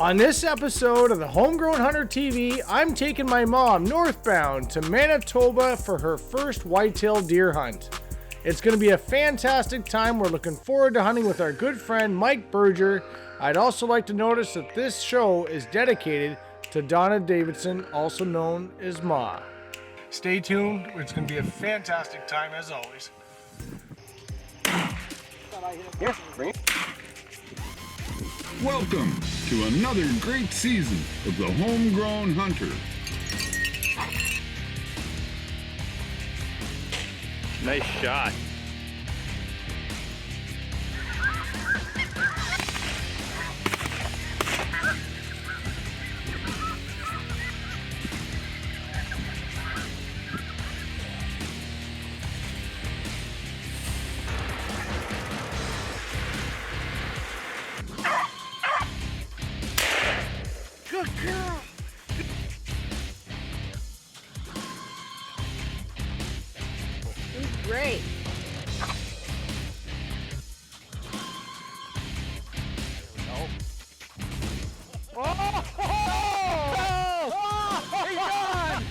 On this episode of the Homegrown Hunter TV, I'm taking my mom northbound to Manitoba for her first whitetail deer hunt. It's going to be a fantastic time. We're looking forward to hunting with our good friend Mike Berger. I'd also like to notice that this show is dedicated to Donna Davidson, also known as Ma. Stay tuned. It's going to be a fantastic time as always. Here, bring it. Welcome to another great season of the Homegrown Hunter. Nice shot. Good girl. He's great. He's gone!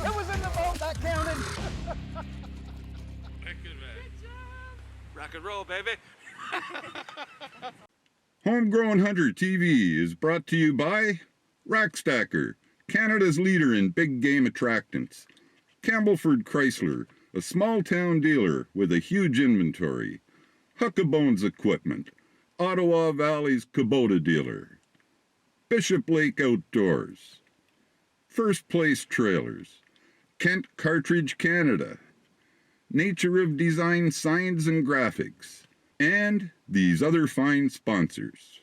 It was in the boat, that counted. Rock and roll, baby. Homegrown Hunter TV is brought to you by Rackstacker, Canada's leader in big game attractants. Campbellford Chrysler, a small town dealer with a huge inventory. Huckabones Equipment, Ottawa Valley's Kubota dealer. Bishop Lake Outdoors. First Place Trailers. Kent Cartridge Canada. Nature of Design Signs and Graphics. And these other fine sponsors.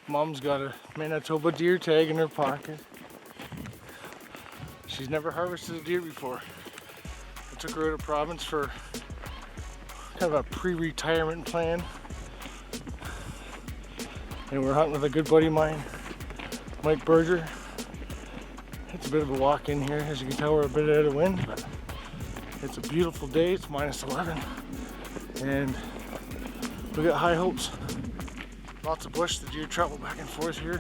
Mom's got a Manitoba deer tag in her pocket. She's never harvested a deer before. I took her out of province for kind of a pre-retirement plan. And we're hunting with a good buddy of mine, Mike Berger. It's a bit of a walk in here. As you can tell, we're a bit out of wind, but it's a beautiful day. It's minus 11. And we got high hopes. Lots of bush, the deer travel back and forth here.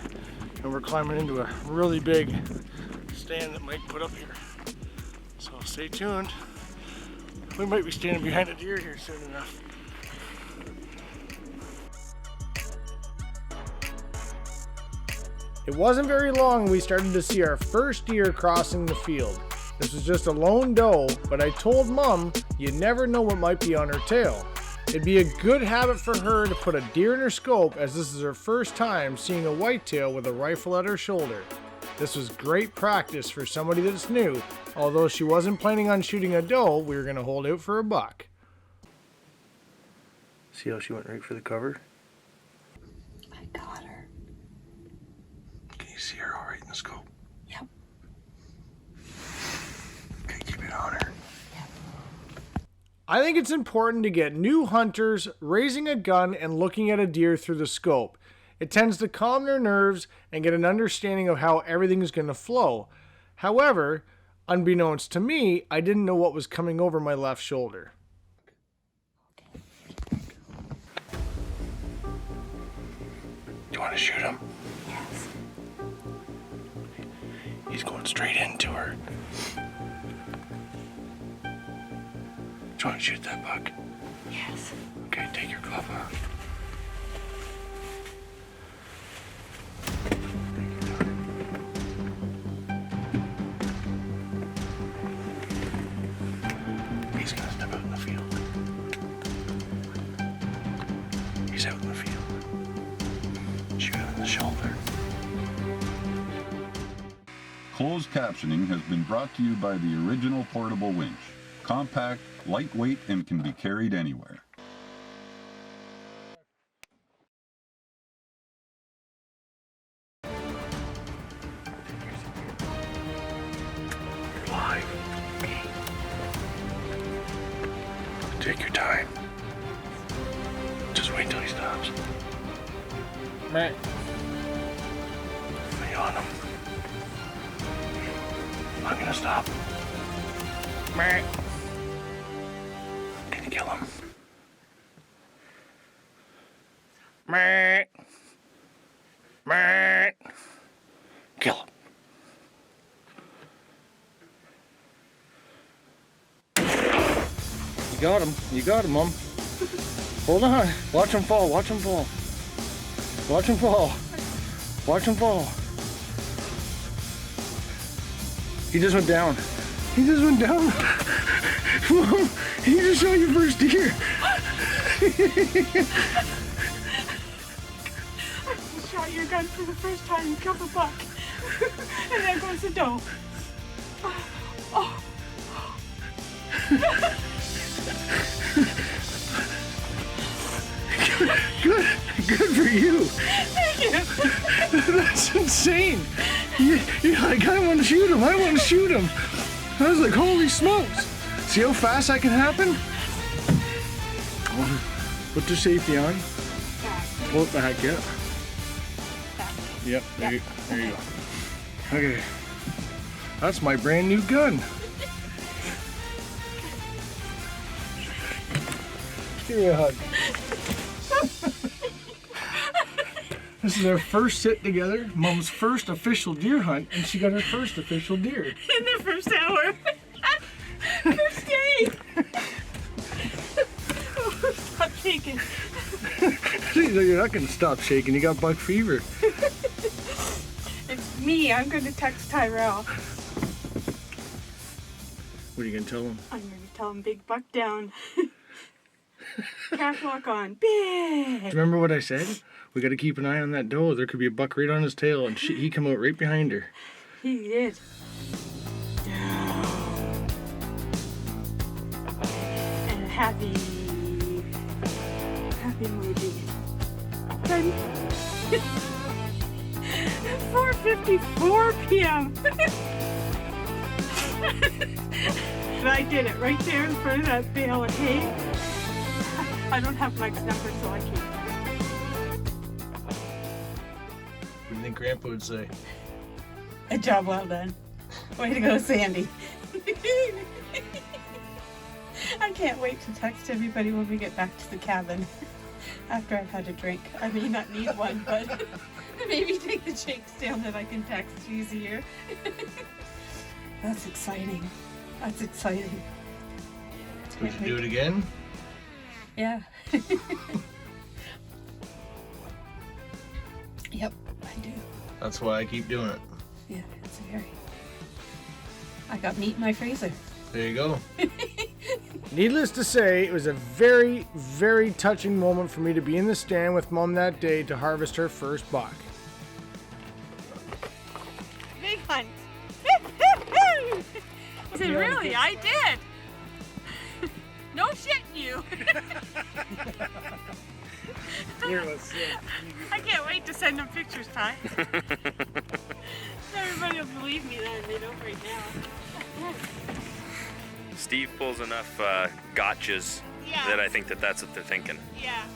And we're climbing into a really big stand that Mike put up here. So stay tuned. We might be standing behind a deer here soon enough. It wasn't very long we started to see our first deer crossing the field. This was just a lone doe, but I told Mom you never know what might be on her tail. It'd be a good habit for her to put a deer in her scope, as this is her first time seeing a whitetail with a rifle at her shoulder. This was great practice for somebody that's new. Although she wasn't planning on shooting a doe, we were going to hold out for a buck. See how she went right for the cover? I got her. Can you see her all right in the scope? Yep. Okay, keep it on her. Yep. I think it's important to get new hunters raising a gun and looking at a deer through the scope. It tends to calm their nerves and get an understanding of how everything is going to flow. However, unbeknownst to me, I didn't know what was coming over my left shoulder. Okay. Do you want to shoot him? Yes. He's going straight into her. Do you want to shoot that buck? Yes. Okay, take your glove off. He's gonna step out in the field. He's out in the field. Shoot him in the shoulder. Closed captioning has been brought to you by the original portable winch. Compact, lightweight, and can be carried anywhere. Live. Take your time. Just wait till he stops. Right. Be on him. I'm gonna stop. got him. You got him, Mom. Hold on. Watch him fall. Watch him fall. Watch him fall. Watch him fall. He just went down. He just went down. Mom, he just shot your first deer. I shot your gun for the first time. You killed a buck. And there goes the doe. Oh. Good for you. Thank you. That's insane. You're like, I want to shoot him. I want to shoot him. I was like, holy smokes. See how fast that can happen? Put the safety on. Pull it back, yeah. Yep, there you go. Okay. That's my brand new gun. Give me a hug. This is our first sit together, Mom's first official deer hunt, and she got her first official deer. In the first hour. First day. Oh, stop shaking. You're not going to stop shaking, you got buck fever. It's me. I'm going to text Tyrell. What are you going to tell him? I'm going to tell him big buck down. Calf lock on. Big. Remember what I said? We got to keep an eye on that doe. There could be a buck right on his tail, and he come out right behind her. He did. And a happy emoji. Done. 4:54 p.m. And I did it right there in front of that bale of hay. I don't have Mike's number, so I can't. What do you think Grandpa would say? A job well done. Way to go, Sandy. I can't wait to text everybody when we get back to the cabin after I've had a drink. I may not need one, but maybe take the shakes down that I can text easier. That's exciting. That's exciting. Would you do it again? Yeah. Yep, I do. That's why I keep doing it. Yeah, it's very. I got meat in my freezer. There you go. Needless to say, it was a very, very touching moment for me to be in the stand with Mom that day to harvest her first buck. Big hunt. I said, really? I did. No shitting you. Here, let's see. I can't wait to send them pictures, Ty. Everybody will believe me then. They don't right now. Steve pulls enough gotchas that I think that's what they're thinking. Yeah.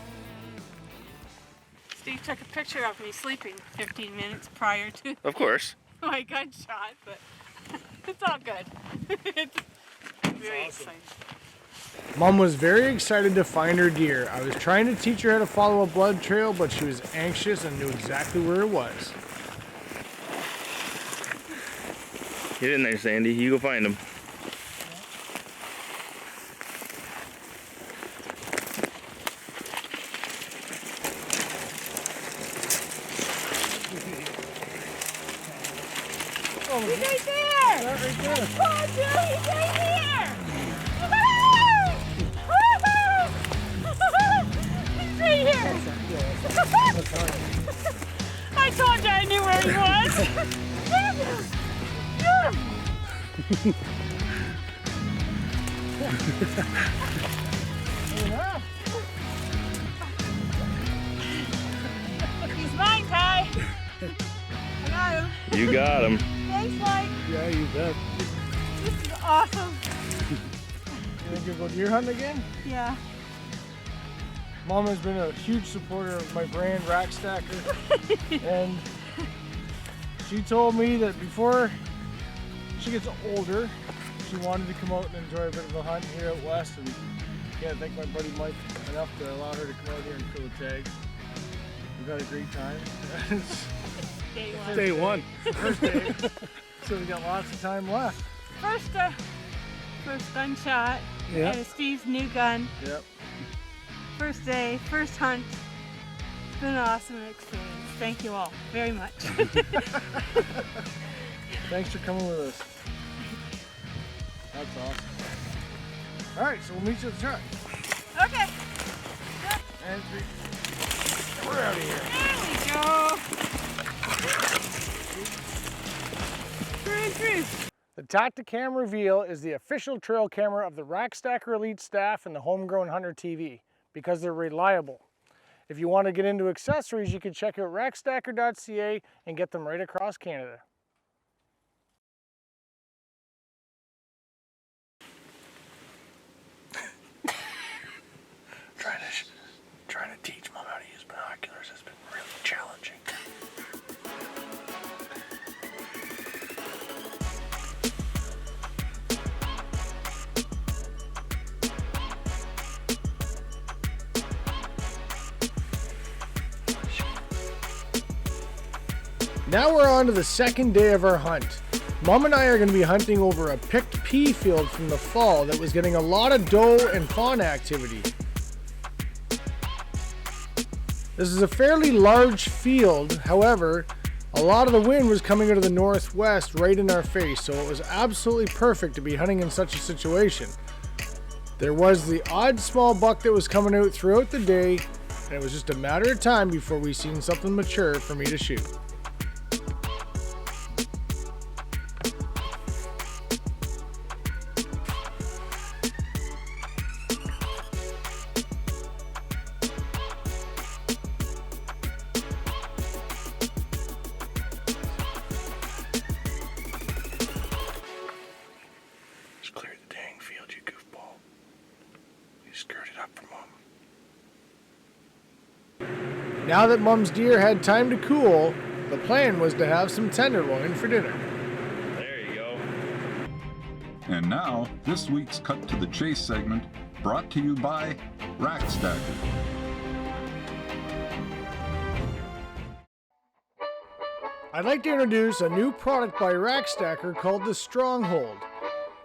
Steve took a picture of me sleeping 15 minutes prior to Of course. my gunshot, but it's all good. It's very exciting. Mom was very excited to find her deer. I was trying to teach her how to follow a blood trail, but she was anxious and knew exactly where it was. Get in there, Sandy. You go find him. He's right there! Right there. Oh, dude, he's right here! Woohoo! Woohoo! He's right here! I told you I knew where he was! He's mine, Ty! I got him. You got him. Thanks, Mike. Yeah, you bet. This is awesome. You think you'll go deer hunting again? Yeah. Mom has been a huge supporter of my brand, Rack Stacker, and she told me that before she gets older, she wanted to come out and enjoy a bit of a hunt here out west, and can't thank my buddy Mike enough to allow her to come out here and kill a tag. We've had a great time. Day one. Day one. First day. So we got lots of time left. First gunshot. Yeah. And Steve's new gun. Yep. First day, first hunt. It's been an awesome experience. Thank you all very much. Thanks for coming with us. That's awesome. All right, so we'll meet you at the truck. Okay. And 3. We're out of here. There we go. The Tacticam Reveal is the official trail camera of the Rack Stacker Elite staff and the Homegrown Hunter TV because they're reliable. If you want to get into accessories, you can check out rackstacker.ca and get them right across Canada. Trying to teach Mom how to use binoculars has been really challenging. Now we're on to the second day of our hunt. Mom and I are going to be hunting over a picked pea field from the fall that was getting a lot of doe and fawn activity. This is a fairly large field, however, a lot of the wind was coming out of the northwest right in our face, so it was absolutely perfect to be hunting in such a situation. There was the odd small buck that was coming out throughout the day, and it was just a matter of time before we seen something mature for me to shoot. Now that Mom's deer had time to cool, the plan was to have some tenderloin for dinner. There you go. And now, this week's Cut to the Chase segment, brought to you by Rack Stacker. I'd like to introduce a new product by Rack Stacker called the Stronghold.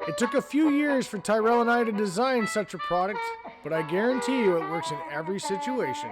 It took a few years for Tyrell and I to design such a product, but I guarantee you it works in every situation.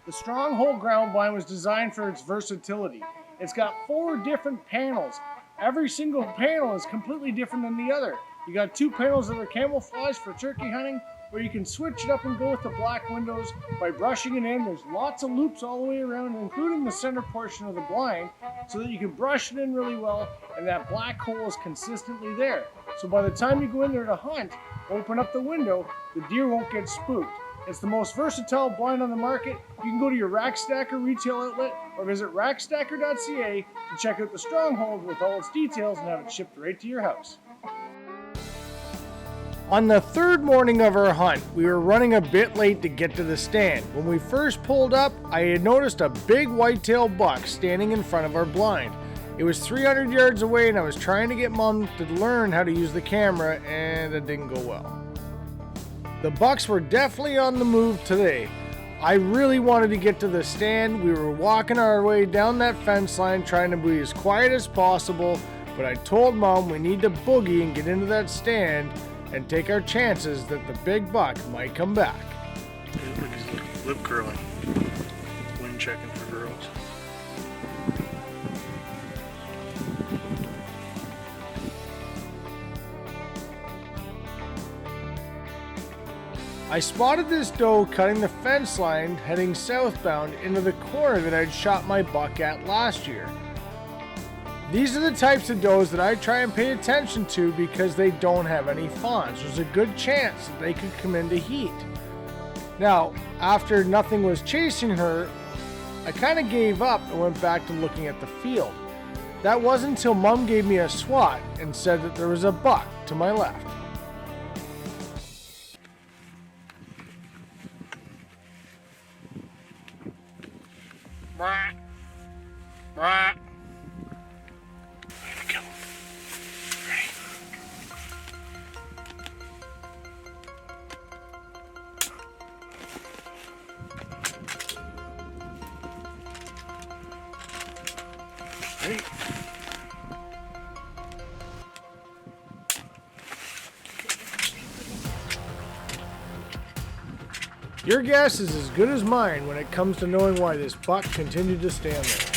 The Stronghold ground blind was designed for its versatility. It's got 4 different panels. Every single panel is completely different than the other. You got 2 panels that are camouflage for turkey hunting, where you can switch it up and go with the black windows by brushing it in. There's lots of loops all the way around, including the center portion of the blind, so that you can brush it in really well, and that black hole is consistently there. So by the time you go in there to hunt, open up the window, the deer won't get spooked. It's the most versatile blind on the market. You can go to your Rack Stacker retail outlet or visit rackstacker.ca to check out the Stronghold with all its details and have it shipped right to your house. On the 3rd morning of our hunt, we were running a bit late to get to the stand. When we first pulled up, I had noticed a big whitetail buck standing in front of our blind. It was 300 yards away and I was trying to get Mom to learn how to use the camera, and it didn't go well. The bucks were definitely on the move today. I really wanted to get to the stand. We were walking our way down that fence line trying to be as quiet as possible, but I told Mom we need to boogie and get into that stand and take our chances that the big buck might come back. Look at his lip curling. Wind checking for girls. I spotted this doe cutting the fence line heading southbound into the corner that I'd shot my buck at last year. These are the types of does that I try and pay attention to because they don't have any fawns. There's a good chance that they could come into heat. Now, after nothing was chasing her, I kind of gave up and went back to looking at the field. That wasn't until Mom gave me a swat and said that there was a buck to my left. Brah. Brah. Kill him. Ready? Ready? Your guess is as good as mine when it comes to knowing why this buck continued to stand there.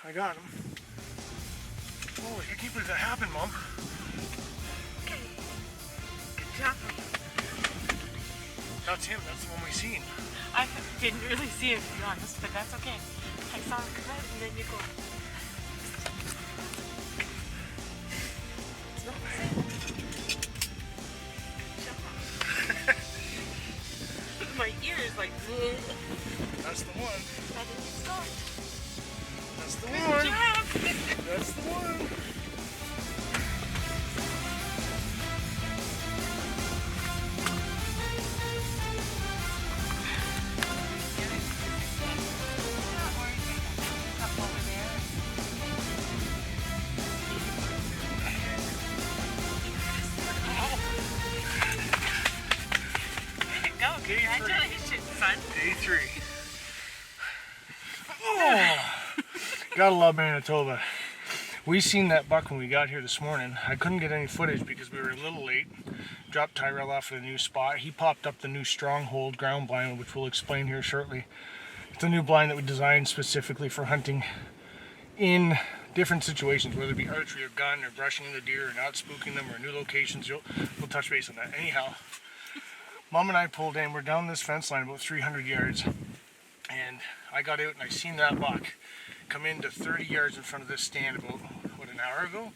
I got him. Oh, you keep letting that happen, Mom. Okay. Good job. That's him. That's the one we seen. I didn't really see it, to be honest, but that's okay. I saw him come out and then you go. My ear is like, That's the one. I didn't stop. That's the Good one. job. That's the one. Go, congratulations, son. Day 3. Oh, gotta love Manitoba. We seen that buck when we got here this morning. I couldn't get any footage because we were a little late. Dropped Tyrell off at a new spot. He popped up the new Stronghold ground blind, which we'll explain here shortly. It's a new blind that we designed specifically for hunting in different situations, whether it be archery or gun or brushing the deer or not spooking them or new locations. We'll touch base on that. Anyhow, Mom and I pulled in. We're down this fence line about 300 yards, and I got out and I seen that buck come into 30 yards in front of this stand about, what, an hour ago?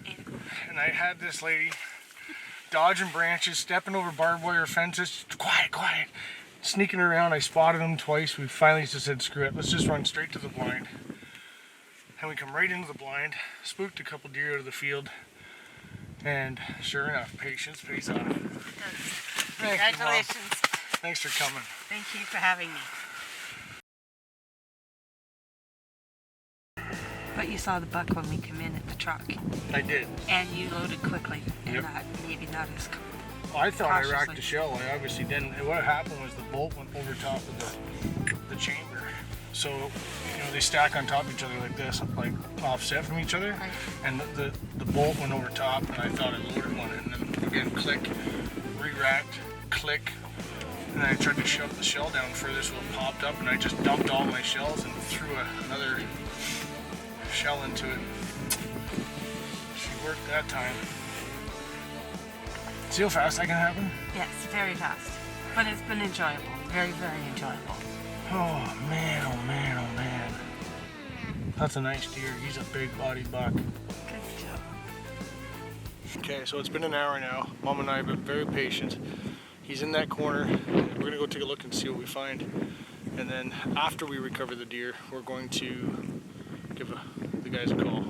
Yeah, 8 o'clock. And I had this lady dodging branches, stepping over barbed wire fences, quiet, quiet, sneaking around. I spotted him twice. We finally just said, screw it, let's just run straight to the blind. And we come right into the blind, spooked a couple deer out of the field, and sure enough, patience pays off. Thank you, Mom. Congratulations. Thanks for coming. Thank you for having me. But you saw the buck when we come in at the truck, I did. and you loaded quickly, and Yep. maybe not as. I thought I racked Cautiously. the shell. I obviously didn't. What happened was the bolt went over top of the chamber. So, you know, they stack on top of each other like this, like offset from each other. Right. And the bolt went over top, and I thought I loaded one. And then again, click, re-racked, click. And I tried to shove the shell down further, so it popped up, and I just dumped all my shells and threw another shell into it. She worked that time. See how fast that can happen? Yes, very fast. But it's been enjoyable. Very, very enjoyable. Oh man, oh man, oh man. That's a nice deer. He's a big bodied buck. Good job. Okay, so it's been an hour now. Mom and I have been very patient. He's in that corner. We're gonna go take a look and see what we find. And then after we recover the deer, we're going to give the guys a call.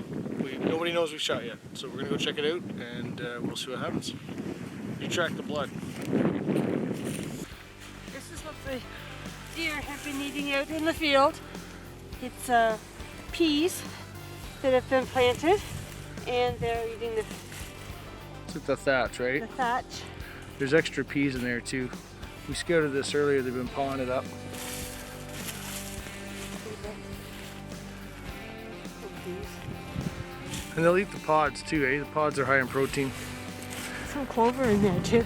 Nobody knows we shot yet, so we're gonna go check it out and we'll see what happens. You track the blood. This is what the deer have been eating out in the field. It's peas that have been planted, and they're eating It's the thatch, right? the thatch. There's extra peas in there too. We scouted this earlier. They've been pawing it up. And they'll eat the pods too, eh? The pods are high in protein. Some clover in there too.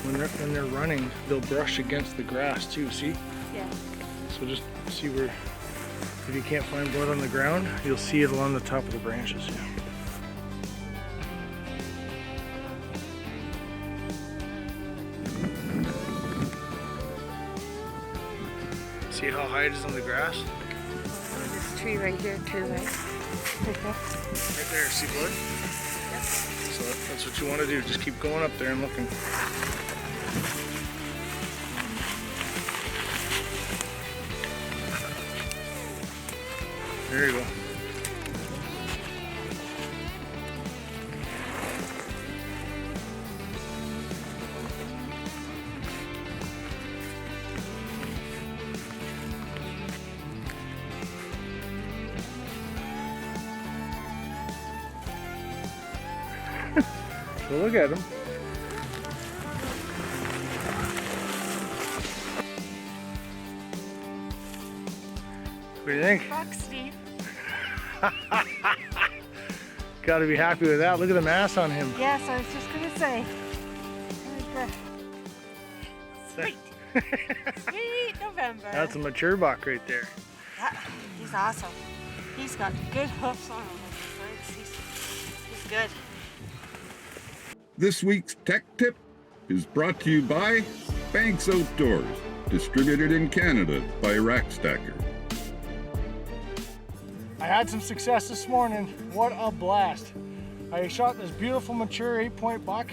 When they're running, they'll brush against the grass too, see? Yeah. So just see where, if you can't find blood on the ground, you'll see it along the top of the branches. Yeah. See how high it is on the grass? This tree right here too, right? Like that. Right there, see blood? Yep. So that's what you want to do, just keep going up there and looking. There you go. So look at him. What do you think? Fuck, Steve. Gotta be happy with that. Look at the mass on him. Yes, I was just gonna say. Sweet. Sweet November. That's a mature buck right there. Yeah, he's awesome. He's got good hoofs on him. He's good. This week's tech tip is brought to you by Banks Outdoors, distributed in Canada by Rackstacker. I had some success this morning. What a blast. I shot this beautiful mature 8-point buck.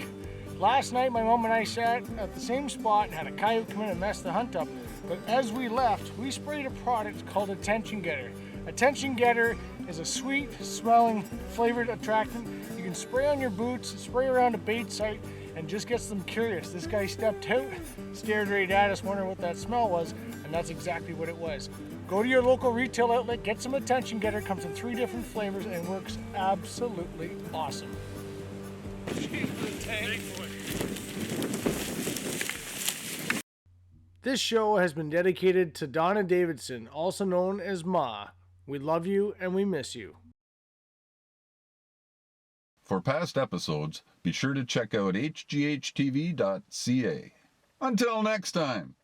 Last night my mom and I sat at the same spot and had a coyote come in and mess the hunt up. But as we left, we sprayed a product called Attention Getter. Attention Getter is a sweet smelling flavored attractant. You can spray on your boots, spray around a bait site, and just gets them curious. This guy stepped out, stared right at us, wondering what that smell was, and that's exactly what it was. Go to your local retail outlet, get some Attention Getter, comes in 3 different flavors and works absolutely awesome. This show has been dedicated to Donna Davidson, also known as Ma. We love you and we miss you. For past episodes, be sure to check out hghtv.ca. Until next time.